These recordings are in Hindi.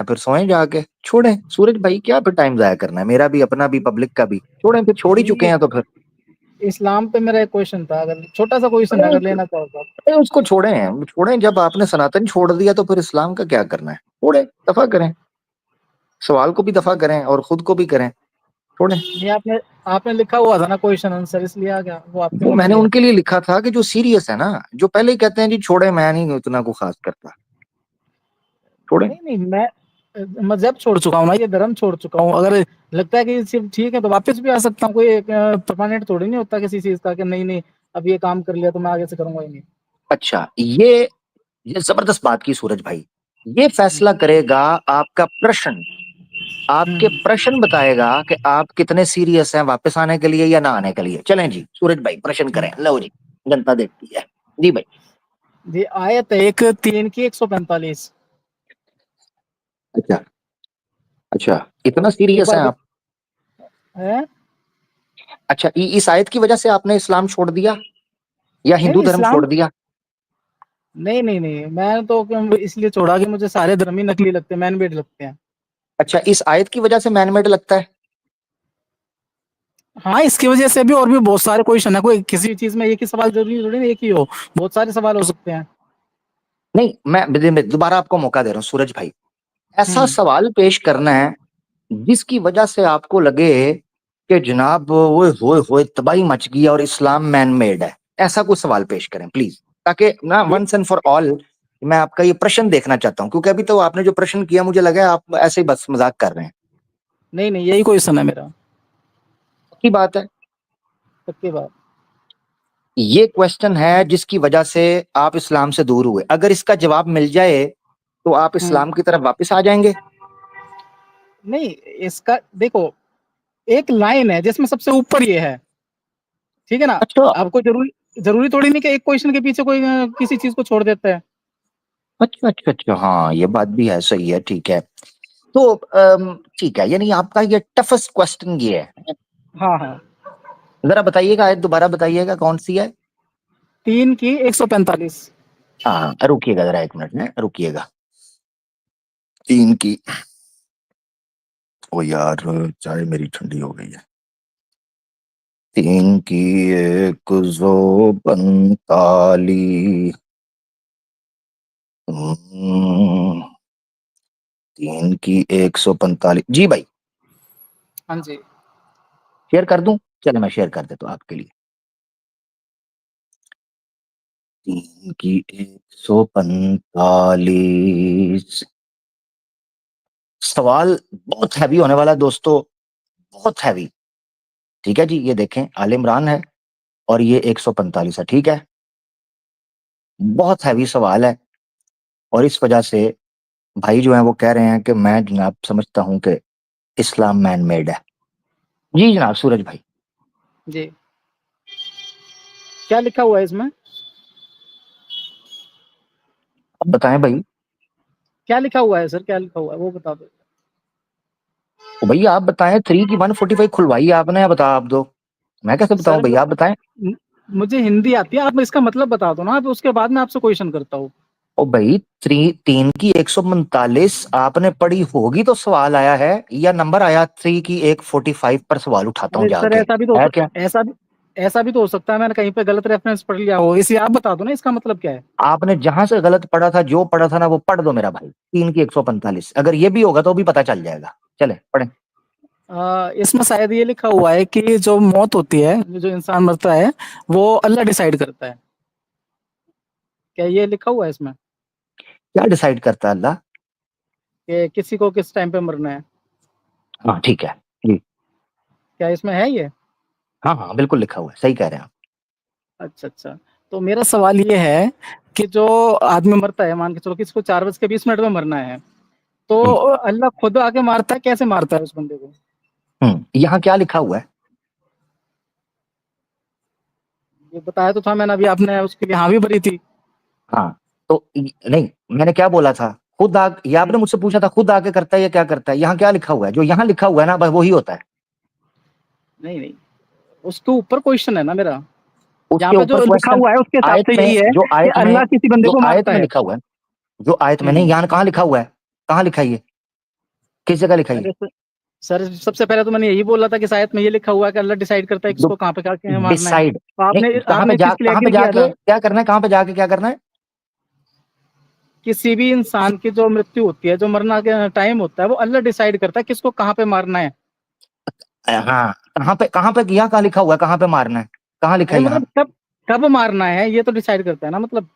या फिर सोएं जाके, छोड़ें सूरज भाई, क्या फिर टाइम जाया करना है, मेरा भी, अपना भी, पब्लिक का भी, छोड़ें फिर, छोड़ ही चुके जी, हैं तो फिर इस्लाम पे मेरा एक क्वेश्चन था, अगर छोटा सा क्वेश्चन है, अगर लेना चाहो तो आप। अरे उसको छोड़ें, छोड़ें, जब आपने सनातन छोड़ दिया तो फिर इस्लाम का क्या करना है, छोड़ें, दफा करें, सवाल को भी दफा करें और खुद को भी करें, छोड़ें। ये आपने लिखा हुआ था ना क्वेश्चन आंसर, इसलिए आ गया, वो आपके वो मुंह से मैंने लिया। उनके लिए लिखा था कि जो सीरियस है ना, जो पहले ही कहते हैं जी छोड़े, मैं नहीं उतना को खास करता, छोड़ें। नहीं नहीं, मैं मजहब छोड़ चुका हूँ ना, ये धर्म छोड़ चुका हूँ। अगर लगता है कि ये सिर्फ ठीक है तो वापस भी आ सकता हूँ, कोई परमानेंट थोड़ी नहीं होता किसी चीज का कि नहीं नहीं अब ये काम कर लिया तो मैं आगे से करूंगा ही नहीं। अच्छा, ये जबरदस्त बात की सूरज भाई, ये फैसला करेगा आपका प्रश्न, आपके हम्म। प्रश्न बताएगा कि आप कितने सीरियस हैं वापस आने के लिए या ना आने के लिए। चलें जी सूरज भाई, प्रश्न करें, लो जी, जनता देखती है जी भाई। जी, आयत एक 3 की 145। अच्छा, अच्छा, तो इतना एक सीरियस बार हैं आप। है? अच्छा, इस आयत की वजह से आपने इस्लाम छोड़ दिया या हिंदू नहीं धर्म इस्लाम, छोड़ दिया? नहीं नहीं नहीं, मैं तो इसलिए छोड़ा कि मुझे सारे धर्म ही नकली लगते हैं, मैन मेड लगते हैं। अच्छा, इस आयत की वजह से मैनमेड लगता है? हाँ, इसकी वजह से भी और भी बहुत सारे क्वेश्चन है, कोई किसी चीज में एक ही सवाल जरूरी थोड़ी ना एक ही हो, बहुत सारे सवाल हो सकते हैं। नहीं, मैं दोबारा आपको मौका दे रहा हूँ सूरज भाई, ऐसा हम्म। सवाल पेश करना है जिसकी वजह से आपको लगे कि जनाब ओए होए होए तबाही मच गई और इस्लाम मैन मेड है, ऐसा कोई सवाल पेश करें प्लीज, ताकि ना ये वंस एंड फॉर ऑल, मैं आपका ये प्रश्न देखना चाहता हूँ, क्योंकि अभी तो आपने जो प्रश्न किया मुझे लगा है आप ऐसे ही बस मजाक कर रहे हैं। नहीं नहीं, यही क्वेश्चन है मेरा। की बात है, पक्की बात। ये क्वेश्चन है जिसकी वजह से आप इस्लाम से दूर हुए, अगर इसका जवाब मिल जाए तो आप हम्म। इस्लाम की तरफ वापस आ जाएंगे? नहीं, इसका देखो, एक लाइन है जिसमें सबसे ऊपर ये है, ठीक है ना। अच्छा, आपको जरूरी जरूरी थोड़ी नहीं कि एक क्वेश्चन के पीछे कोई किसी चीज को छोड़ देता है। अच्छा, अच्छा, अच्छा, हाँ ये बात भी है, सही है, ठीक है। तो ठीक है, यानी आपका ये टफेस्ट क्वेश्चन ये है। हाँ हाँ। जरा बताइएगा, आयत दोबारा बताइएगा कौन सी है। 3 की 145। हाँ, रुकिएगा जरा एक मिनट में, रुकिएगा। 3 की, ओ यार, चाय मेरी ठंडी हो गई है। 3 की 145, 3 की 145 जी भाई, हाँ जी। शेयर कर दूं? चलो मैं शेयर कर देता हूँ आपके लिए। 3 की 145, सवाल बहुत हैवी होने वाला है दोस्तों, बहुत हैवी। ठीक है जी, ये देखें आल इमरान है और ये 145 है, ठीक है, बहुत हैवी सवाल है। और इस वजह से भाई जो है वो कह रहे हैं कि मैं जनाब समझता हूं कि इस्लाम मैन मेड है। जी जनाब सूरज भाई। जी, क्या लिखा हुआ है इसमें? अब बताएं भाई। क्या लिखा हुआ है सर, क्या लिखा हुआ है वो बता दो। तो भैया आप बताएं, 3 की 145 खुलवाई आपने, या बता आप दो, मैं कैसे बताऊं सर भैया, आप बताएं। मुझे हिंदी आती है, आप इसका मतलब बता दो ना, आप उसके बाद मैं आपसे क्वेश्चन करता हूँ। ओ भाई, 3 की 145 आपने पढ़ी होगी तो सवाल आया है, या नंबर आया 3 की 145 पर सवाल उठाता हूँ अरे सर, जाके, है क्या? ऐसा भी तो हो सकता है मैंने कहीं पे गलत रेफरेंस पढ़ लिया हो, इसे आप बता दो ना इसका मतलब क्या है। आपने जहां से गलत पढ़ा था, जो पढ़ा था ना वो पढ़ दो मेरा भाई, 3 की 145, अगर ये भी होगा तो भी पता चल जाएगा, चले पढ़े। इसमें शायद ये लिखा हुआ है कि जो मौत होती है, जो इंसान मरता है, वो अल्लाह डिसाइड करता है। क्या ये लिखा हुआ है इसमें क्या डिसाइड करता है अल्लाह? कि किसी को किस टाइम पे मरना है? हाँ ठीक है जी। क्या इसमें है ये? हाँ हाँ बिल्कुल लिखा हुआ है, सही कह रहे हैं आप। अच्छा अच्छा। तो मेरा सवाल ये है कि जो आदमी मरता है, मान के चलो किसी को 4:20 में मरना है, तो हम्म, अल्लाह खुद आके मारता है, कैसे मारता है उस बंदे को? यहाँ क्या लिखा हुआ है? ये बताया तो था मैंने अभी, आपने उसके लिए हाँ भी भरी थी। हाँ, तो नहीं, मैंने क्या बोला था, खुद आ, ये आपने मुझसे पूछा था खुद आके करता है या क्या करता है, यहाँ क्या लिखा हुआ है, जो यहाँ लिखा हुआ है ना बस वही होता है। नहीं नहीं, उसके ऊपर क्वेश्चन है ना मेरा, यहाँ उसके पे ऊपर जो लिखा क्वेश्चन, हुआ है उसके हिसाब आयत से में यही है जो कि आयत में अल्लाह किसी बंदे जो को आयत मारता में है। लिखा हुआ है, जो आयत में नहीं, यहाँ कहाँ लिखा हुआ है, कहाँ लिखा है ये? किस जगह लिखा है? अरे सर, सबसे पहले तो मैंने यही बोला था कि शायद में ये लिखा हुआ है कि अल्लाह डिसाइड करता है किसको कहाँ पे क्या मारना है। डिसाइड तो नहीं, आपने कहाँ पे आपने चीज क्लियर कहाँ पे नहीं किया जाके था। क्या करना है, कहाँ पे जाके क्या करना है? किसी भी इंसान की जो मृत्यु होती है, जो मरना का टाइम होता है, वो अल्लाह डिसाइड करता है किसको कहाँ पे मारना है। हाँ, कहाँ पे किया, कहाँ लिखा हुआ है कहाँ पे मारना है? कहाँ लिखा नहीं है यहाँ? मतलब कब कब मारना है ये तो डिसाइड करता है ना, मतलब।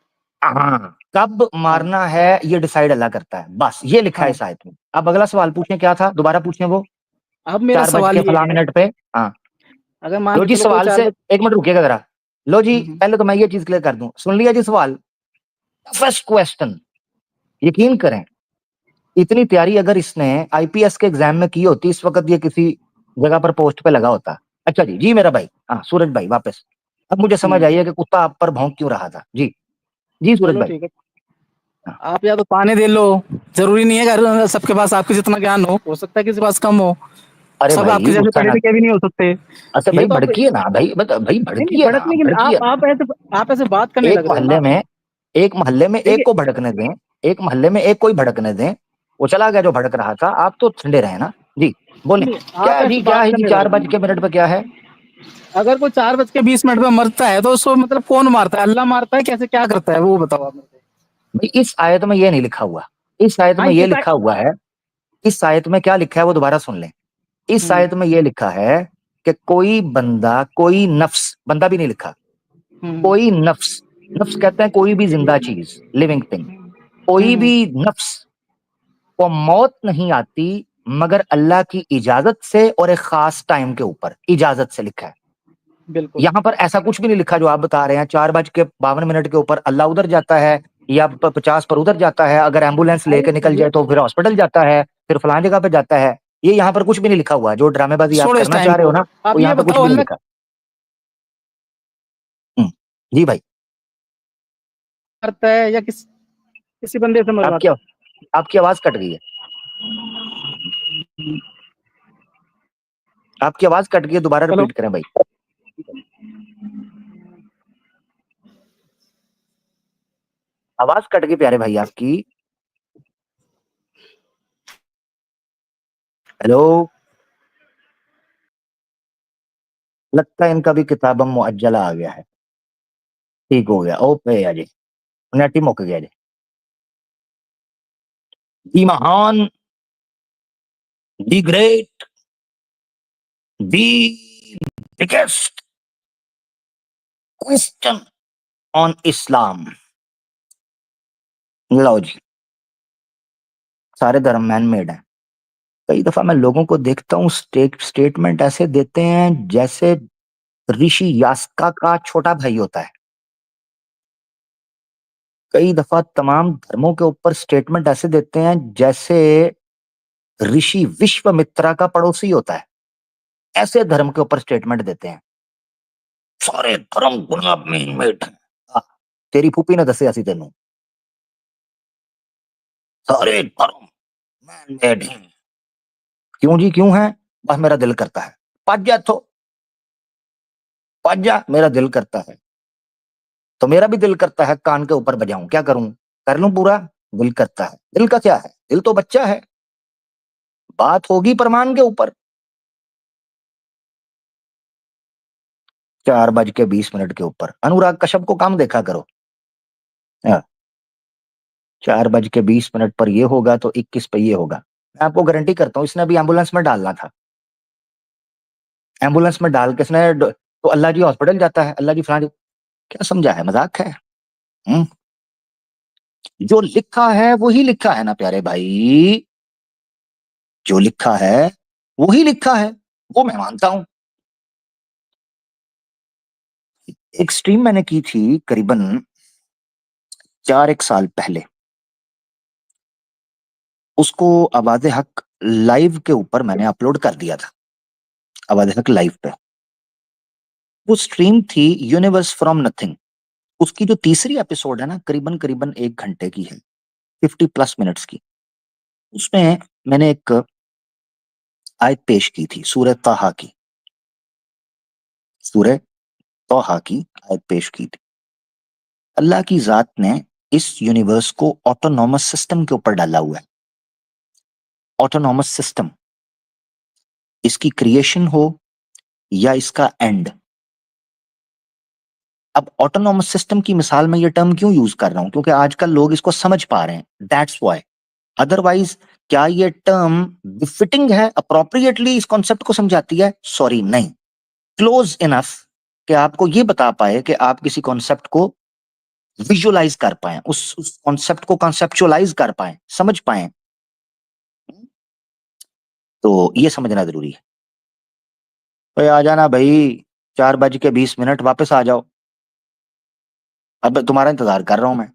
हाँ, कब हाँ मारना है ये डिसाइड अल्लाह करता है, बस ये लिखा है हाँ। इस आयत में। अब अगला सवाल पूछें, क्या था दोबारा पूछें वो? अब मेरा 4 बज सवाल के ये फला है, मिनट पे। हाँ, अगर मान लो के जी चलो कोई सवाल चार से बजे। 1 मिनट रुकिएगा जरा। लो जी, हम्म, पहले तो मैं ये चीज क्लियर कर दूं, सुन लिया जी सवाल। फर्स्ट क्वेश्चन, यकीन करें, इतनी तैयारी अगर इसने आईपीएस के एग्जाम में की होती, इस वक्त ये किसी जगह पर पोस्ट पे लगा होता। अच्छा जी, जी मेरा भाई, हाँ सूरज भाई वापस। अब मुझे समझ हम्म। आई है कि कुत्ता आप पर भौंक क्यों रहा था। जी, जी सूरज चलो भाई। ठीक है, हाँ। आप या तो ताने दे लो। जरूरी नहीं है घर सबके पास आपके जितना ज्ञान हो सकता है किसी के पास कम हो। अरे सब आपके भाई जैसे गुस्सा पढ़े ना, लिखे भी नहीं हो सकते। अच्छा ये भाई तो अब भड़किए ना भाई, भाई नहीं नहीं, भड़किए ना, भड़कने के लिए भड़किए ना। आप ऐसे बात करने एक लग रहे हो मोहल्ले ना। में एक मोहल्ले में एक देखिए, को भड़कने दें, एक मोहल्ले में एक को ही भड़कने दें, वो चला गया जो भड़क रहा था, आप तो ठंडे रहे ना। जी बोले, नहीं, क्या आप है ऐसे जी, क्या बात है जी, करने लग 4 रहे बज हो। के मिनट पे क्या है? अगर कोई 4:20 पे मरता है तो उसको मतलब कौन मारता है? अल्लाह मारता है? कैसे क्या करता है वो बताओ आप मेरे को। भाई इस आयत में ये नहीं लिखा हुआ, इस आयत हाँ में ये ये लिखा हुआ है, इस आयत में क्या लिखा है वो दोबारा सुन लें। इस हम्म आयत में ये लिखा है कि कोई बंदा, कोई नफ्स, बंदा भी नहीं लिखा, हम्म कोई नफ्स, नफ्स कहते हैं कोई भी जिंदा चीज, लिविंग थिंग, कोई हम्म, भी नफ्स को मौत नहीं आती मगर अल्लाह की इजाजत से और एक खास टाइम के ऊपर, इजाजत से लिखा है। बिल्कुल। यहां पर ऐसा कुछ भी नहीं लिखा जो आप बता रहे हैं, 4:52 के ऊपर अल्लाह उधर जाता है या 50 पर उधर जाता है, अगर एम्बुलेंस अरे लेके निकल ये जाए तो फिर हॉस्पिटल जाता है, फिर फलां जगह पे जाता है। ये यहाँ पर कुछ भी नहीं लिखा हुआ है, जो ड्रामेबाजी आप छोड़ो इस करना टाइम चाह रहे को। हो ना, वो आप ये यहाँ पे कुछ बताओ भी नहीं अल्लाह लिखा। हम्म, जी भाई। करता है या किसी बंदे से आपकी मरवाता आपकी आवाज कट गई है, है? आपकी आवाज कट गई है, दोबारा चलो, रिपीट करें भाई। आवाज कट गई प्यारे भाई आपकी। हेलो, लगता है इनका भी किताबम मुअज्जला आ गया है। ठीक हो गया, ओके अजय, नेट ही मुक गया जी। दी महान, the great, the biggest question on Islam. लो जी, सारे धर्म मैन मेड हैं। कई दफा मैं लोगों को देखता हूँ, स्टेटमेंट ऐसे देते हैं जैसे ऋषि यास्का का छोटा भाई होता है। कई दफा तमाम धर्मों के ऊपर स्टेटमेंट ऐसे देते हैं जैसे ऋषि विश्वामित्रा का पड़ोसी होता है। ऐसे धर्म के ऊपर स्टेटमेंट देते हैं, सारे धर्म दुनिया में मेड हैं। हाँ, तेरी फूफी ने दसे ऐसी तेनों, सारे धर्म मैन मेड हैं। क्यों जी, क्यों है? बस मेरा दिल करता है, पाजा तो पाजा, मेरा दिल करता है। तो मेरा भी दिल करता है कान के ऊपर बजाऊं, क्या करूं? कर लूं पूरा? दिल करता है। दिल का क्या है, दिल तो बच्चा है। बात होगी प्रमाण के ऊपर। 4:20 के ऊपर अनुराग कश्यप को काम देखा करो। हाँ, 4:20 पर ये होगा तो 21 पे ये होगा। मैं आपको गारंटी करता हूँ, इसने अभी एम्बुलेंस में डालना था, एम्बुलेंस में डाल के इसने तो अल्लाह जी हॉस्पिटल जाता है, अल्लाह जी फलानी, क्या समझा है, मजाक है? हम्म, जो लिखा है वही लिखा है ना प्यारे भाई, जो लिखा है वही लिखा है, वो मैं मानता हूं। एक स्ट्रीम मैंने की थी करीबन 4 एक साल पहले, उसको आवाज़ हक लाइव के ऊपर मैंने अपलोड कर दिया था, आवाज़ हक लाइव पे। वो स्ट्रीम थी यूनिवर्स फ्रॉम नथिंग। उसकी जो तीसरी एपिसोड है ना, करीबन करीबन 1 घंटे की है, 50+ मिनट्स की। उसमें मैंने एक आयत पेश की थी, सूरह ताहा की, सूरह ताहा की आयत पेश की थी। अल्लाह की जात ने इस यूनिवर्स को ऑटोनॉमस सिस्टम के ऊपर डाला हुआ है। ऑटोनॉमस सिस्टम, इसकी क्रिएशन हो या इसका एंड। अब ऑटोनॉमस सिस्टम की मिसाल में ये टर्म क्यों यूज कर रहा हूं, क्योंकि आजकल लोग इसको समझ पा रहे हैं, दैट्स व्हाई। अदरवाइज क्या ये टर्म बिफिटिंग है, अप्रोप्रिएटली इस कॉन्सेप्ट को समझाती है? सॉरी, नहीं। क्लोज इनफ कि आपको ये बता पाए कि आप किसी कॉन्सेप्ट को विजुअलाइज कर पाए, उस कॉन्सेप्ट को कॉन्सेप्चुअलाइज कर पाए, समझ पाए। तो ये समझना जरूरी है। तो आ जाना भाई, 4:20 वापस आ जाओ। अब तुम्हारा इंतजार कर रहा हूं मैं,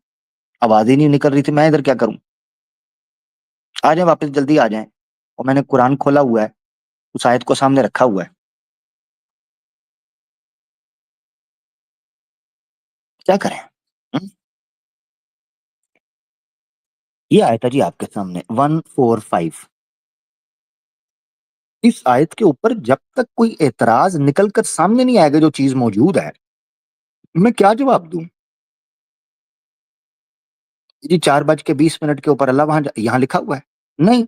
आवाज ही नहीं निकल रही थी, मैं इधर क्या करूं? आ जाए वापस, जल्दी आ जाए। और मैंने कुरान खोला हुआ है, उस आयत को सामने रखा हुआ है, क्या करें? हुँ? ये आयत है जी आपके सामने 145। इस आयत के ऊपर जब तक कोई एतराज निकल कर सामने नहीं आएगा, जो चीज मौजूद है, मैं क्या जवाब दूं? जी 4:20 के ऊपर अल्लाह वहां यहां लिखा हुआ है? नहीं।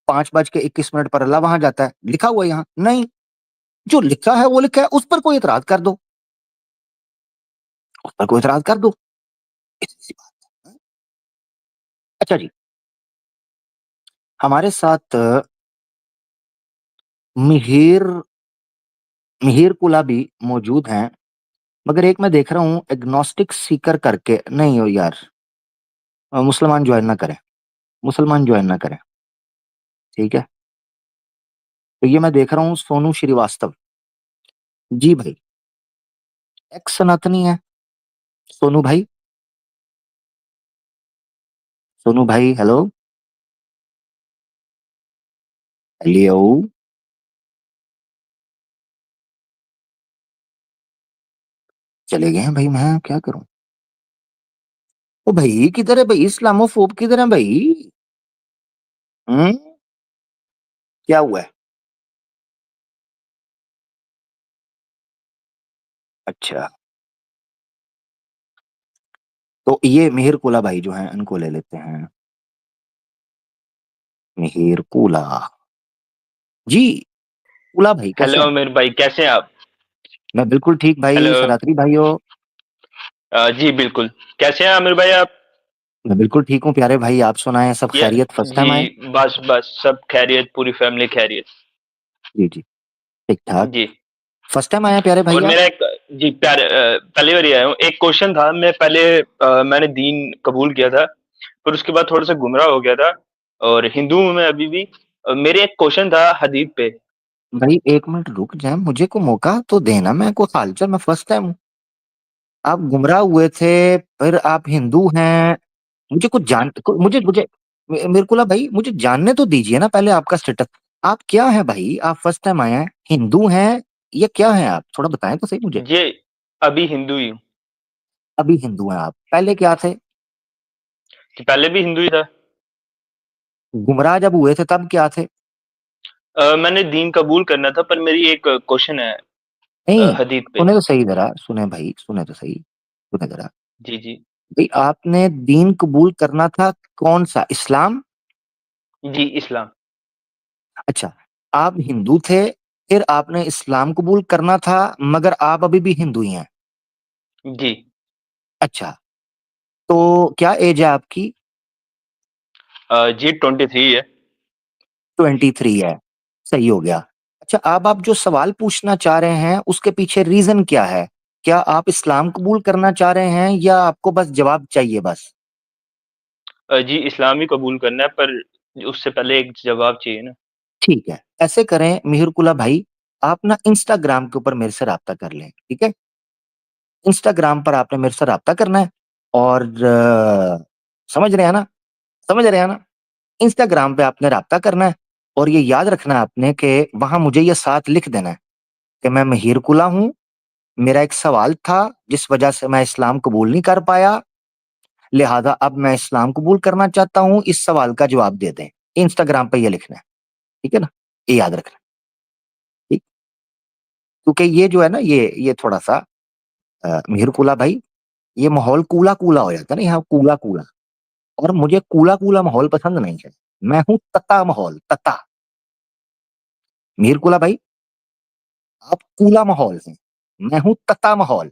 5:21 पर अल्लाह वहां जाता है, लिखा हुआ है यहां? नहीं। जो लिखा है वो लिखा है, उस पर कोई एतराज कर दो, उस पर कोई एतराज कर दो। इतनी सी बात है। अच्छा जी, हमारे साथ मिहिर मिहिर कुलाबी मौजूद हैं, मगर एक मैं देख रहा हूँ एग्नोस्टिक सीकर करके, नहीं हो यार, मुसलमान ज्वाइन ना करें, मुसलमान ज्वाइन ना करें, ठीक है? तो ये मैं देख रहा हूँ सोनू श्रीवास्तव जी भाई, एक्स सनातनी है। सोनू भाई, सोनू भाई, हेलो, हेलो, चले गए हैं भाई, मैं क्या करूं? ओ भाई किधर है भाई, इस्लामोफोब किधर है भाई? हम्म, क्या हुआ है? अच्छा, तो ये मिहिर कुला भाई जो हैं, इनको ले लेते हैं। मिहिर कुला जी, कुला भाई कैसे हेलो हैं? आमिर भाई, कैसे हैं आप? मैं बिल्कुल ठीक भाई, हेलो। सनातनी भाइयों। जी बिल्कुल। कैसे हैं आमिर भाई आप? मैं बिल्कुल ठीक हूँ प्यारे भाई, आप सुनाएं, सब ये खैरियत? फर्स्ट जी, टाइम आए? बस बस सब खैरियत, पूरी फैमिली खैरियत। जी जी, ठीक ठाक। जी। फर्स्ट टाइम आया प्यारे भाई और आप? मेरा एक, जी प्यारे, पहली बार ही आया हूँ। एक क्वेश्चन था, मैं पहले मैंने दीन कबूल किया था, पर उसके बाद थोड़ा सा गुमराह हो गया था, और हिंदू हूँ मैं अभी भी। मेरे एक क्वेश्चन था हदीस पे। भाई एक मिनट रुक जाए, मुझे को मौका तो देना, मैं को हालचाल, मैं फर्स्ट टाइम हूँ। आप गुमराह हुए थे, फिर आप हिंदू हैं, मुझे कुछ जान मुझे मुझे मेरे को लगा भाई, मुझे जानने तो दीजिए ना पहले आपका स्टेटस। आप क्या है भाई? आप फर्स्ट टाइम आए हैं, हिंदू हैं या क्या है आप? थोड़ा बताएं तो सही मुझे। ये अभी हिंदू ही हूँ। अभी हिंदू हैं आप, पहले क्या थे? कि पहले भी हिंदू ही था। गुमराह जब हुए थे तब क्या थे? मैंने दीन कबूल करना था, पर मेरी एक क्वेश्चन है नहीं, हदीस पे। सुने तो सही जरा, सुने भाई, सुने तो सही, सुने जरा। जी जी। भाई आपने दीन कबूल करना था, कौन सा? इस्लाम? जी इस्लाम। अच्छा, आप हिंदू थे, फिर आपने इस्लाम कबूल करना था, मगर आप अभी भी हिंदू ही हैं। जी। अच्छा, तो क्या एज है आपकी? जी 23 है। 23 है, सही हो गया। अच्छा, अब आप जो सवाल पूछना चाह रहे हैं उसके पीछे रीजन क्या है? क्या आप इस्लाम कबूल करना चाह रहे हैं या आपको बस जवाब चाहिए बस? जी इस्लाम ही कबूल करना है, पर उससे पहले एक जवाब चाहिए ना। ठीक है, ऐसे करें मिहिरकुला भाई, आप ना इंस्टाग्राम के ऊपर मेरे से राब्ता कर लें, ठीक है? इंस्टाग्राम पर आपने मेरे से राब्ता करना है, और समझ रहे हैं ना? समझ रहे हैं ना? इंस्टाग्राम पे आपने राब्ता करना है, और ये याद रखना है आपने कि वहां मुझे ये साथ लिख देना है कि मैं मिहिरकुला हूँ, मेरा एक सवाल था जिस वजह से मैं इस्लाम कबूल नहीं कर पाया, लिहाजा अब मैं इस्लाम कबूल करना चाहता हूँ, इस सवाल का जवाब दे दें। इंस्टाग्राम पे ये लिखना है, ठीक है ना? ये याद रखना, ठीक? क्योंकि ये जो है ना, ये थोड़ा-सा मिहिरकुला भाई, ये माहौल कूला-कूला हो जाता है ना यहाँ, कूला-कूला, और मुझे कूला-कूला माहौल पसंद नहीं है। मैं हूं तता माहौल, तता। मीरकुला भाई, आप कूला माहौल हैं, मैं हूं तता माहौल।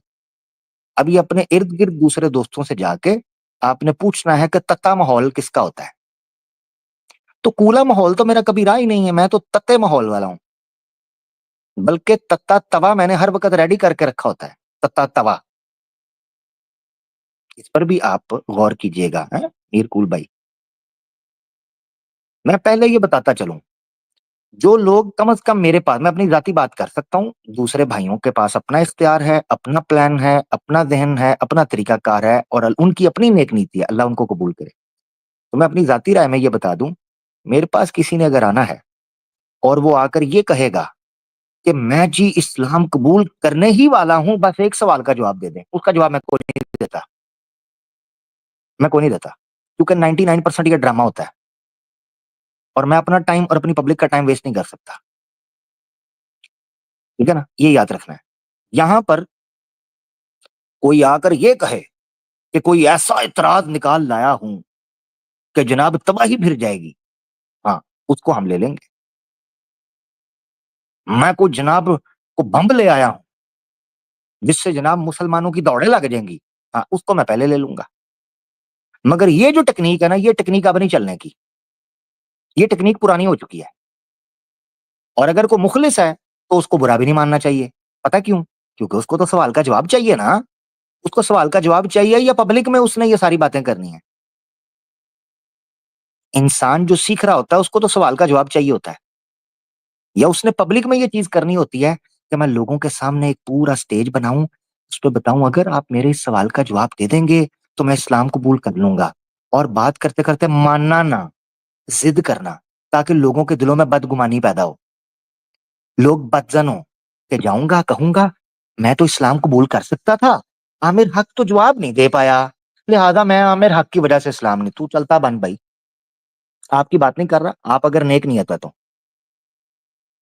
अभी अपने इर्द गिर्द दूसरे दोस्तों से जाके आपने पूछना है कि तता माहौल किसका होता है। तो कूला माहौल तो मेरा कभी रहा ही नहीं है, मैं तो तत्ते माहौल वाला हूं। बल्कि तत्ता तवा मैंने हर वक्त रेडी करके रखा होता है, तत्ता तवा। इस पर भी आप गौर कीजिएगा, है मीरकुल भाई। मैं पहले ये बताता चलूं, जो लोग कम से कम मेरे पास, मैं अपनी जाती बात कर सकता हूँ, दूसरे भाइयों के पास अपना इख्तियार है, अपना प्लान है, अपना जहन है, अपना तरीकाकार है, और उनकी अपनी नेक नीति है, अल्लाह उनको कबूल करे। तो मैं अपनी जाती राय में ये बता दूं, मेरे पास किसी ने अगर आना है और वो आकर ये कहेगा कि मैं जी इस्लाम कबूल करने ही वाला हूं, बस एक सवाल का जवाब दे दें, उसका जवाब मैं कोई नहीं देता। मैं कोई नहीं देता, क्योंकि 99% ये ड्रामा होता है, और मैं अपना टाइम और अपनी पब्लिक का टाइम वेस्ट नहीं कर सकता। ठीक है ना, ये याद रखना है। यहां पर कोई आकर ये कहे कि कोई ऐसा इतराज निकाल लाया हूं कि जनाब तबाही फिर जाएगी, हाँ, उसको हम ले लेंगे। मैं कोई जनाब को बम ले आया हूं जिससे जनाब मुसलमानों की दौड़े लग जाएंगी, हाँ, उसको मैं पहले ले लूंगा। मगर ये जो टेक्निक है ना, ये टेक्निक अब नहीं चलने की, ये टेक्निक पुरानी हो चुकी है। और अगर कोई मुखलिस है तो उसको बुरा भी नहीं मानना चाहिए। पता क्यों? क्योंकि उसको तो सवाल का जवाब चाहिए ना। उसको सवाल का जवाब चाहिए, या पब्लिक में उसने ये सारी बातें करनी है। इंसान जो सीख रहा होता है उसको तो सवाल का जवाब चाहिए होता है, या उसने पब्लिक में ये चीज करनी होती है कि मैं लोगों के सामने एक पूरा स्टेज बनाऊं, उस पर बताऊं अगर आप मेरे इस सवाल का जवाब दे देंगे तो मैं इस्लाम कबूल कर लूंगा। और बात करते करते मानना ना, जिद करना, ताकि लोगों के दिलों में बदगुमानी पैदा हो, लोग बदजन हो कि जाऊंगा कहूंगा मैं तो इस्लाम कबूल कर सकता था, आमिर हक तो जवाब नहीं दे पाया, लिहाजा मैं आमिर हक की वजह से इस्लाम नहीं। तू चलता बन भाई, आपकी बात नहीं कर रहा। आप अगर नेक नियत है तो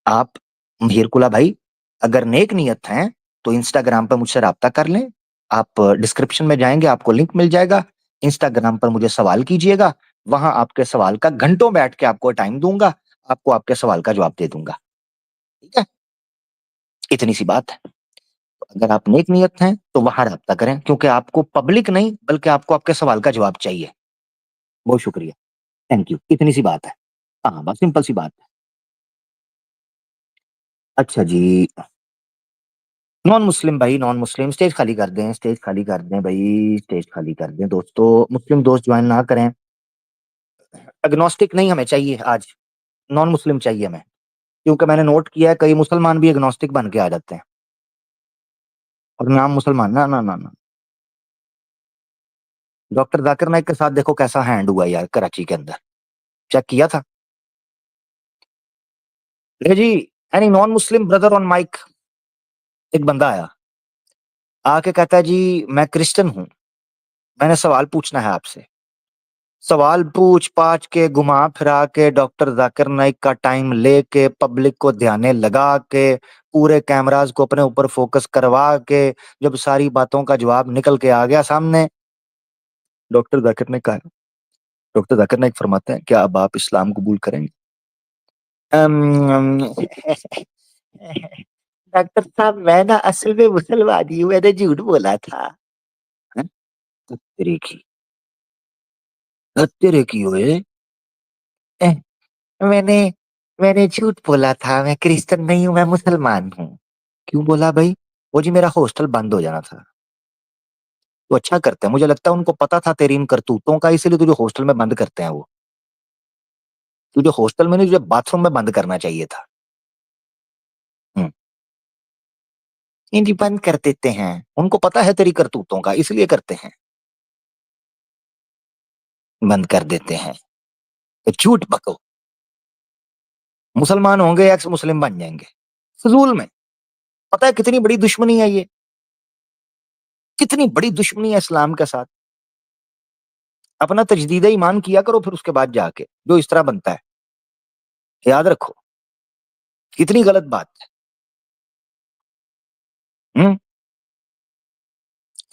आप, हीरकुला भाई, अगर नेक नियत हैं तो इंस्टाग्राम पर मुझसे राब्ता कर लें। आप डिस्क्रिप्शन में जाएंगे, आपको लिंक मिल जाएगा। इंस्टाग्राम पर मुझे सवाल कीजिएगा, वहां आपके सवाल का घंटों बैठ के आपको टाइम दूंगा, आपको आपके सवाल का जवाब दे दूंगा। ठीक है, इतनी सी बात है। तो अगर आप नेक नियत हैं तो वहां राब्ता करें, क्योंकि आपको पब्लिक नहीं बल्कि आपको आपके सवाल का जवाब चाहिए। बहुत शुक्रिया, थैंक यू, इतनी सी बात है। हाँ, बस सिंपल सी बात है। अच्छा जी, नॉन मुस्लिम भाई, नॉन मुस्लिम स्टेज खाली कर दें, स्टेज खाली कर दें भाई, स्टेज खाली कर दें दोस्तों। मुस्लिम दोस्त ज्वाइन ना करें। एग्नोस्टिक नहीं हमें चाहिए आज, नॉन मुस्लिम चाहिए हमें, क्योंकि मैंने नोट किया है कई मुसलमान भी एग्नोस्टिक बन के आ जाते हैं, और नाम मुसलमान, ना ना ना ना। डॉक्टर जाकिर नाइक के साथ देखो कैसा हैंड हुआ यार कराची के अंदर, चेक किया था। ले जी, any non Muslim brother on mic. एक बंदा आया, आके कहता है जी मैं क्रिश्चियन हूं, मैंने सवाल पूछना है आपसे। सवाल पूछ पाछ के घुमा फिरा के डॉक्टर जाकिर नाइक का टाइम लेके पब्लिक को ध्याने लगा के पूरे कैमरास को अपने ऊपर फोकस करवा के जब सारी बातों का जवाब निकल के आ गया सामने, डॉक्टर जाकिर ने कहा, डॉक्टर जाकिर नाइक फरमाते हैं क्या अब आप इस्लाम कबूल करेंगे? डॉक्टर साहब मैं ना असल में मुसलमान हूँ, मैंने झूठ बोला था। हैं? तेरे की, तेरे की हुए, मैंने मैंने झूठ बोला था, मैं क्रिश्चियन नहीं हूँ, मैं मुसलमान हूँ। क्यों बोला भाई? वो जी मेरा हॉस्टल बंद हो जाना था। तो अच्छा करते हैं, मुझे लगता है उनको पता था तेरी इन करतूतों का, इसलिए तुझे हॉस्टल में बंद करते हैं वो। तुझे हॉस्टल में नहीं, तुझे बाथरूम में बंद करना चाहिए था। हम्म, जी बंद कर देते हैं, उनको पता है तेरी करतूतों का इसलिए करते हैं, बंद कर देते हैं। तो झूठ बको, मुसलमान होंगे एक्स मुस्लिम बन जाएंगे फजूल में। पता है कितनी बड़ी दुश्मनी है ये, कितनी बड़ी दुश्मनी है इस्लाम के साथ। अपना तजदीद ईमान किया करो, फिर उसके बाद जाके जो इस तरह बनता है, याद रखो कितनी गलत बात है।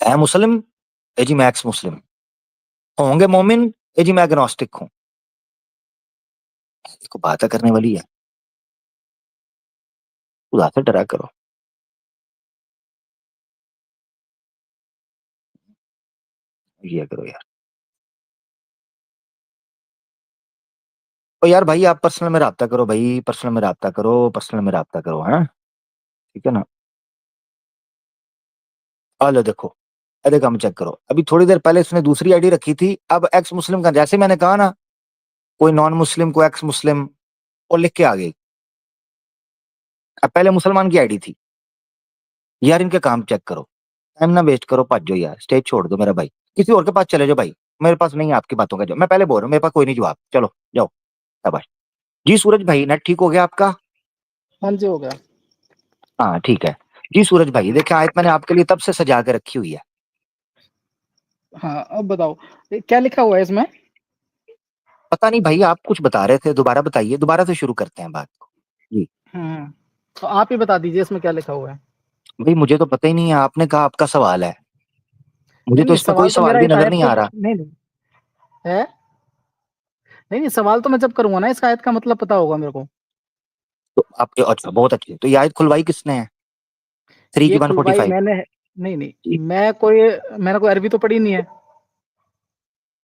है मुस्लिम, ए जी मैं एक्स मुस्लिम, होंगे मोमिन, ए जी मैं एग्नोस्टिक हूं। देखो बात करने वाली है, खुदा से डरा करो। ये करो यार, ओ यार भाई आप पर्सनल में राब्ता करो भाई, पर्सनल में राब्ता करो, पर्सनल में राब्ता करो, हाँ ठीक है ना। लो देखो, अरे काम चेक करो, अभी थोड़ी देर पहले इसने दूसरी आईडी रखी थी, अब एक्स मुस्लिम का, जैसे मैंने कहा ना कोई नॉन मुस्लिम को एक्स मुस्लिम, और लिख के आ गई। अब पहले मुसलमान की आईडी थी यार, इनके काम चेक करो, टाइम ना वेस्ट करो, भज जाओ यार, स्टेज छोड़ दो मेरा भाई, किसी और के पास चले जाओ भाई, मेरे पास नहीं है आपकी बातों का जवाब, मैं पहले बोल रहा हूँ मेरे पास कोई नहीं जवाब, चलो जाओ, शाबाश। जी सूरज भाई नेट ठीक हो गया आपका? हाँ जी हो गया। हाँ ठीक है। जी सूरज भाई देखिए, आयत मैंने आपके लिए तब से सजा के रखी हुई है। हाँ अब बताओ ये क्या लिखा हुआ है इसमें? पता नहीं भाई, आप कुछ बता रहे थे, दोबारा बताइए, दोबारा से शुरू करते हैं बात को। जी तो आप ही बता दीजिए इसमें क्या लिखा हुआ है। भाई मुझे तो पता ही नहीं है, आपने कहा आपका सवाल है, मुझे नहीं तो नहीं इसमें कोई सवाल तो सवाल मेरा भी इस नजर आयत नहीं को आ रहा। नहीं नहीं है। नहीं नहीं सवाल तो मैं जब करूंगा ना इस आयत का मतलब पता होगा मेरे को। तो आप अच्छा बहुत अच्छे, तो ये आयत खुलवाई किसने है? 3 की ये खुलवाई 145। मैंने नहीं नहीं मैंने कोई अरबी तो पढ़ी नहीं है।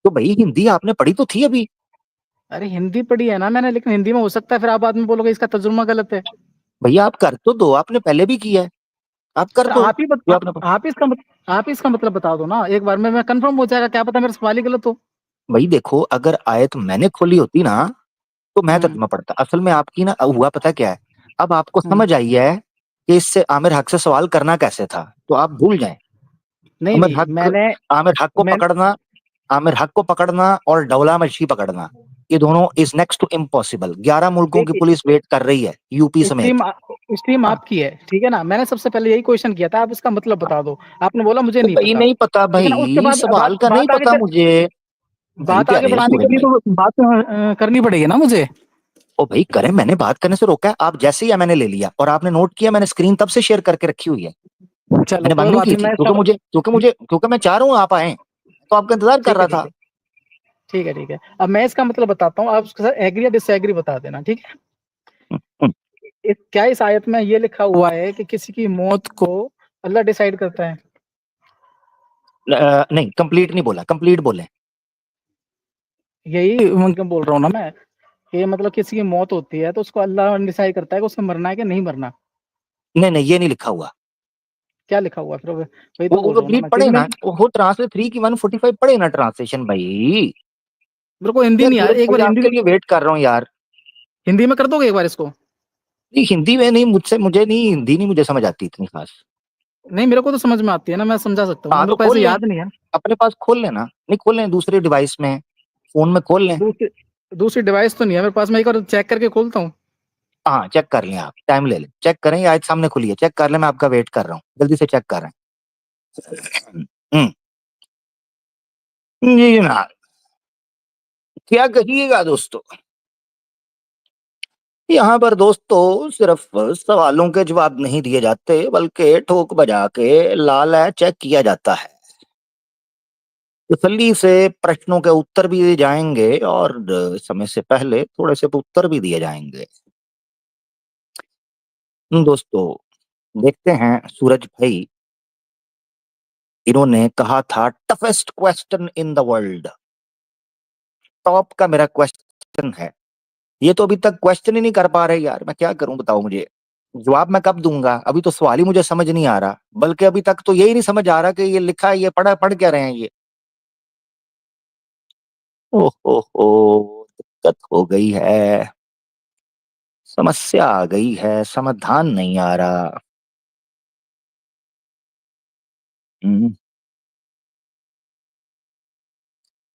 तो भाई हिंदी आपने पढ़ी तो थी अभी। अरे हिंदी पढ़ी है ना मैंने, लेकिन हिंदी में हो सकता है फिर आप बाद में बोलोगे इसका तर्जुमा गलत है। भैया आप कर तो दो, आपने पहले भी किया है, आप कर फिर दो आप ही जो आपने आप ही इसका मतलब बता दो ना एक बार में, मैं कंफर्म हो जाएगा, क्या पता मेरा सवाल ही गलत हो। भाई देखो, अगर आयत मैंने खोली होती ना तो मैं हम्म तर्जुमा पढ़ता, असल में आपकी ना हुआ पता क्या है, अब आपको हम्म समझ आई है कि इससे आमिर हक से सवाल करना कैसे था, तो आप भूल जाएं। नहीं आमिर नहीं हक, आमिर हक को मैं पकड़ना, आमिर हक को पकड़ना और डौला मच्छी पकड़ना, ये दोनों इज नेक्स्ट टू इम्पॉसिबल। 11 मुल्कों की देखिए पुलिस वेट कर रही है, यूपी समेत। स्ट्रीम हाँ आपकी है ठीक है ना, मैंने सबसे पहले यही क्वेश्चन किया था, आप इसका मतलब बता दो, आपने बोला मुझे तो नहीं भाई पता। नहीं पता ठीक है ना, उसके भाई, बाद सवाल का नहीं बात पता मुझे। भाई बात आगे प्यारे बढ़ाने के सूरज लिए भाई, तो बात करनी पड़ेगी ना मुझे। ओ भाई करें, मैंने बात करने से रोका है? आप जैसे ही है मैंने ले लिया, और आपने नोट किया, मैंने स्क्रीन तब से शेयर करके रखी हुई है, चलो मैंने कोई बंद नहीं बात की नहीं, थी, मैं इसका क्योंकि मैं चाह रहा हूँ आप आए, तो आपका इंतजार कर ठीक है रहा ठीक था। है ठीक है ठीक है। अब मैं इसका मतलब बताता हूँ, आप उसके साथ एग्री या डिसएग्री बता देना, ठीक है। हम्म, क्या इस आयत में ये लिखा हुआ है कि किसी की मौत को अल्लाह डिसाइड करता है? नहीं कंप्लीट नहीं बोला, कंप्लीट बोले। यही मैं बोल रहा हूँ ना मैं, कि मतलब किसी की मौत होती है तो उसको अल्लाह डिसाइड करता है कि उसको मरना है कि नहीं मरना। नहीं नहीं ये नहीं लिखा हुआ। क्या लिखा हुआ है फिर? वही तो बोल वो रहा हूँ ना रीड मैं, पढ़े क्योंकि मैं ना, वो ट्रांसलेट 3 की 145 पढ़े ना ट्रांसलेशन भाई। मेरे को हिंदी यार नहीं आ सूरज एक भाई बार आपके लिए वेट कर रहा हूँ यार। हिंदी में कर दोगे एक बार इसको? नहीं हिंदी में नहीं, मुझे नहीं, हिंदी नहीं मुझे समझ आती इतनी खास। नहीं मेरे को तो समझ में आती है ना, मैं समझा सकता हूँ ना, हाँ मेरे तो को ऐसे खोल लें, याद नहीं है। अपने पास खोल लेना, नहीं खोल लें दूसरे डिवाइस में, फोन में खोल लें। दूसरी दूसरी डिवाइस तो नहीं है मेरे पास, मैं एक बार चेक करके खोलता हूँ। हाँ चेक कर लें, आप टाइम ले लें, चेक करें, ये आज सामने खुली है, चेक कर लें, मैं आपका वेट कर रहा हूँ, जल्दी से चेक कर रहे हैं। जी जनाब, क्या कहिएगा दोस्तों, यहाँ पर दोस्तों सिर्फ सवालों के जवाब नहीं दिए जाते, बल्कि ठोक बजा के लाल है चेक किया जाता है। तसल्ली से प्रश्नों के उत्तर भी दिए जाएंगे, और समय से पहले थोड़े से उत्तर भी दिए जाएंगे। दोस्तों देखते हैं सूरज भाई, इन्होंने कहा था toughest question in the world, top का मेरा क्वेश्चन है, ये तो अभी तक क्वेश्चन ही नहीं कर पा रहे यार, मैं क्या करूं बताओ मुझे, जवाब मैं कब दूंगा, अभी तो सवाल ही मुझे समझ नहीं आ रहा, बल्कि अभी तक तो यही नहीं समझ आ रहा कि ये लिखा है, ये पढ़ क्या रहे हैं ये। ओहो, दिक्कत हो गई है, समस्या आ गई है, समाधान नहीं आ रहा। हम्म,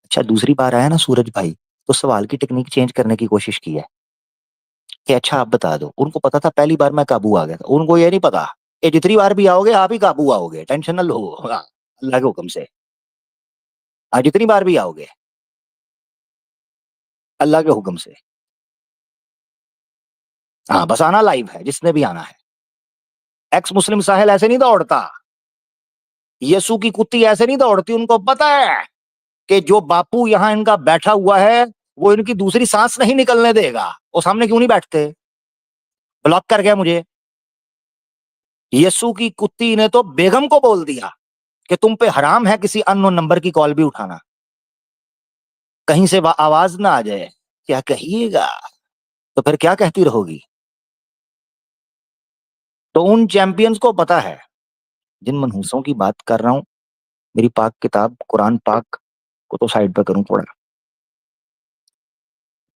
अच्छा दूसरी बार आया ना सूरज भाई, तो सवाल की टेक्निक चेंज करने की कोशिश की है कि अच्छा आप बता दो, उनको पता था पहली बार मैं काबू आ गया था, उनको ये नहीं पता ये जितनी बार भी आओगे आप ही काबू आओगे, टेंशन न लो, हाँ, अल्लाह के हुक्म से, हाँ जितनी बार भी आओगे अल्लाह के हुक्म से, हाँ बस आना लाइव है जिसने भी आना है। एक्स मुस्लिम साहिल ऐसे नहीं दौड़ता, यीशु की कुत्ती ऐसे नहीं दौड़ती, उनको पता है कि जो बापू यहाँ इनका बैठा हुआ है वो इनकी दूसरी सांस नहीं निकलने देगा। वो सामने क्यों नहीं बैठते? ब्लॉक कर गया मुझे। यस्सु की कुत्ती ने तो बेगम को बोल दिया कि तुम पे हराम है किसी अननोन नंबर की कॉल भी उठाना, कहीं से आवाज ना आ जाए। क्या कहिएगा? तो फिर क्या कहती रहोगी? तो उन चैंपियंस को पता है, जिन मनहूसों की बात कर रहा हूं, मेरी पाक किताब कुरान पाक को तो साइड पे करूं थोड़ा।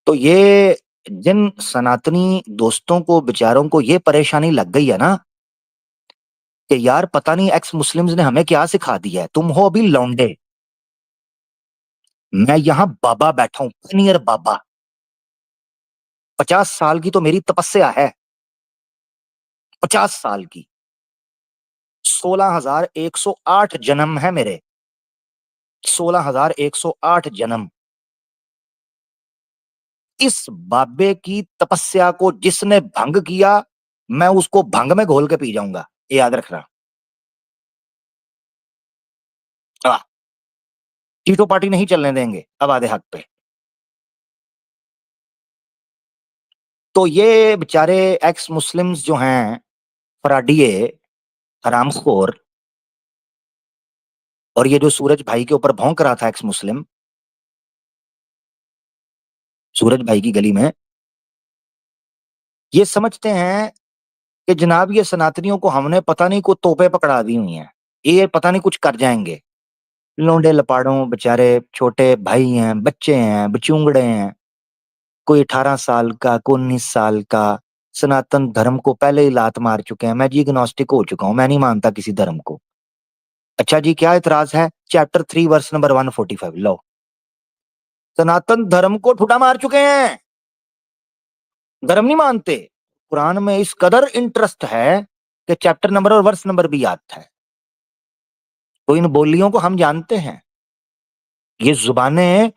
तो ये जिन सनातनी दोस्तों को बेचारों को ये परेशानी लग गई है ना कि यार पता नहीं एक्स मुस्लिम्स ने हमें क्या सिखा दिया है, तुम हो अभी लौंडे, मैं यहां बाबा बैठा हूं, पनीर बाबा, 50 साल की तो मेरी तपस्या है, 50 साल की, 16,108 जन्म है मेरे, 16,108 जन्म। इस बाबे की तपस्या को जिसने भंग किया, मैं उसको भंग में घोल के पी जाऊंगा, ये याद रखना। टीटो पार्टी नहीं चलने देंगे अब आधे हक पे। तो ये बेचारे एक्स मुस्लिम्स जो हैं, फराडिये, हरामखोर, और ये जो सूरज भाई के ऊपर भौंक रहा था एक्स मुस्लिम, सूरज भाई की गली में, ये समझते हैं कि जनाब ये सनातनियों को हमने पता नहीं को तोपे पकड़ा दी हुई हैं, ये पता नहीं कुछ कर जाएंगे। लोंडे लपाड़ों बेचारे छोटे भाई हैं, बच्चे हैं, बचूंगड़े हैं, कोई 18 साल का, कोई 19 साल का, सनातन धर्म को पहले ही लात मार चुके हैं। मैं जी एग्नोस्टिक हो चुका हूं, मैं नहीं मानता किसी धर्म को। अच्छा जी, क्या इतराज है? चैप्टर 3 वर्स नंबर 145 लो, सनातन धर्म को ठुटा मार चुके हैं, धर्म नहीं मानते। कुरान में इस कदर इंटरेस्ट है कि चैप्टर नंबर और वर्स नंबर भी याद है। तो इन बोलियों को हम जानते हैं, ये जुबानें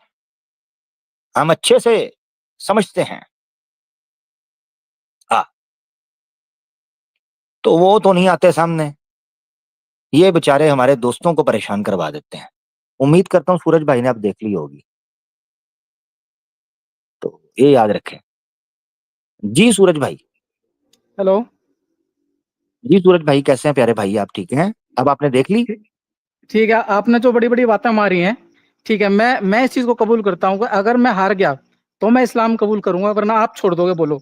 हम अच्छे से समझते हैं। हाँ, तो वो तो नहीं आते सामने, ये बेचारे हमारे दोस्तों को परेशान करवा देते हैं। उम्मीद करता हूँ सूरज भाई ने अब देख ली होगी, तो ये याद रखें। जी सूरज भाई। हेलो। जी सूरज भाई, कैसे हैं प्यारे भाई? आप ठीक हैं? अब आपने देख ली? ठीक है, आपने जो बड़ी बड़ी बातें मारी हैं, ठीक है, मैं इस चीज को कबूल करता हूँ कि अगर मैं हार गया तो मैं इस्लाम कबूल करूंगा, वरना आप छोड़ दोगे, बोलो।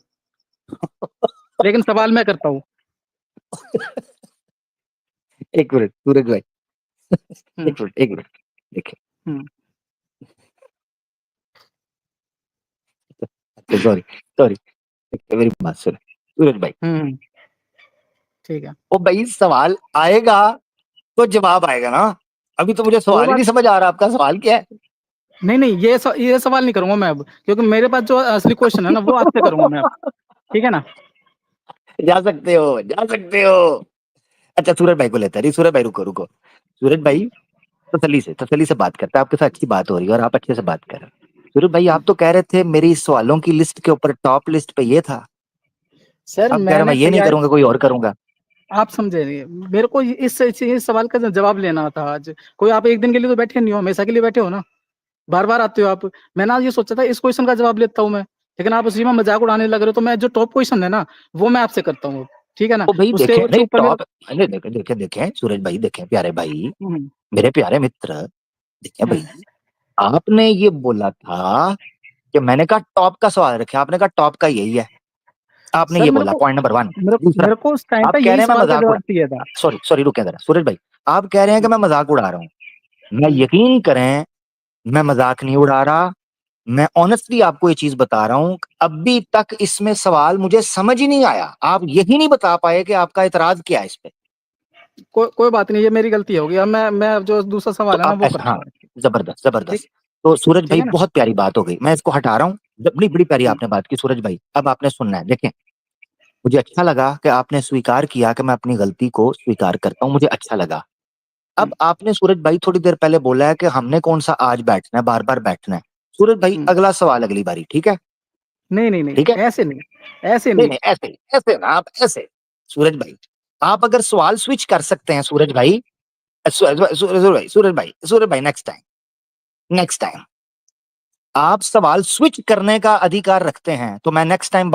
लेकिन सवाल मैं करता हूँ। एक मिनट सूरज भाई, हम्म, एक मिनट देखिए। हम्म, अच्छा सॉरी सॉरी, मेरी बात सुन सूरज भाई। हम्म, ठीक है। ओ भाई, सवाल आएगा तो जवाब आएगा ना। अभी तो मुझे वो सवाल ही बात नहीं समझ आ रहा, आपका सवाल क्या है? नहीं, नहीं, ये सवाल नहीं करूंगा मैं अब, क्योंकि मेरे पास जो असली क्वेश्चन है ना, वो आपसे करूंगा मैं अब। ठीक है ना? जा सकते हो, जा सकते हो। अच्छा सूरज भाई को लेता है, सूरज भाई रुको रुको, सूरज भाई तसल्ली से बात करता है, आपके साथ अच्छी बात हो रही है और आप अच्छे से बात कर रहे हैं। सूरज भाई, आप तो कह रहे थे मेरी सवालों की लिस्ट के ऊपर टॉप लिस्ट पे ये था, सर, अब कह रहे मैं मैंने ये नहीं तैयारी, करूंगा, कोई और करूंगा। आप समझे नहीं, मेरे को इस सवाल का जवाब लेना था आज। कोई आप एक दिन के लिए तो बैठे नहीं हो, हमेशा के लिए बैठे हो ना, बार बार आते हो आप। मैंने आज ये सोचा था इस क्वेश्चन का जवाब लेता हूँ मैं, लेकिन आप उसी में मजाक उड़ाने लग रहे हो। तो मैं जो टॉप क्वेश्चन है ना, वो मैं आपसे करता हूँ, ठीक है ना? तो भाई उसके देखें, जो नहीं ऊपर मेरे, टॉप, अरे देखें देखें देखें सूरज भाई, देखें प्यारे भाई, हम्म, मेरे प्यारे मित्र, देखें हम्म। भाई, आपने ये बोला था कि मैंने कहा टॉप का सवाल रखे, आपने कहा टॉप का यही है, आपने सर, ये बोला पॉइंट नंबर 1। दूसरा, मेरे को उस टाइम आप पे कह यही रहे हैं मैं सवाल का मजाक उड़ा, जवाब चाहिए था। सॉरी सॉरी रुके जरा सूरज भाई, आप कह रहे हैं कि मैं मजाक उड़ा रहा हूँ, मैं यकीन करें मैं मजाक नहीं उड़ा रहा, मैं ऑनेस्टली आपको ये चीज बता रहा हूँ, अभी तक इसमें सवाल मुझे समझ ही नहीं आया, आप यही नहीं बता पाए कि आपका इतराज क्या है इस पे। कोई बात नहीं, ये मेरी गलती होगी। अब मैं अब जो दूसरा तो सवाल है ना, आप वो ऐसा, करता हाँ, हूँ। जबरदस्त ठीक जबरदस्त। तो सूरज ठीक भाई है ना? बहुत प्यारी बात हो गई, मैं इसको हटा रहा हूँ, बड़ी बड़ी प्यारी आपने बात की सूरज भाई। अब आपने सुनना है, देखें, मुझे अच्छा लगा कि आपने स्वीकार किया कि मैं अपनी गलती को स्वीकार करता हूँ, मुझे अच्छा लगा। हम्म, अब आपने सूरज भाई थोड़ी देर पहले बोला है कि हमने कौन सा आज बैठना है, बार बार बैठना है। सूरज भाई हम्म। अगला सवाल अगली बारी, ठीक है? नहीं, नहीं, नहीं, ठीक है, ऐसे नहीं, ऐसे नहीं नहीं। नहीं ऐसे ही, ऐसे ना, आप ऐसे, सूरज भाई, आप अगर सवाल स्विच कर सकते हैं सूरज भाई, सूरज भाई, सूरज भाई, सूरज भाई, नेक्स्ट टाइम, नेक्स्ट टाइम आप सवाल स्विच करने का अधिकार रखते हैं। तो मैं नेक्स्ट टाइम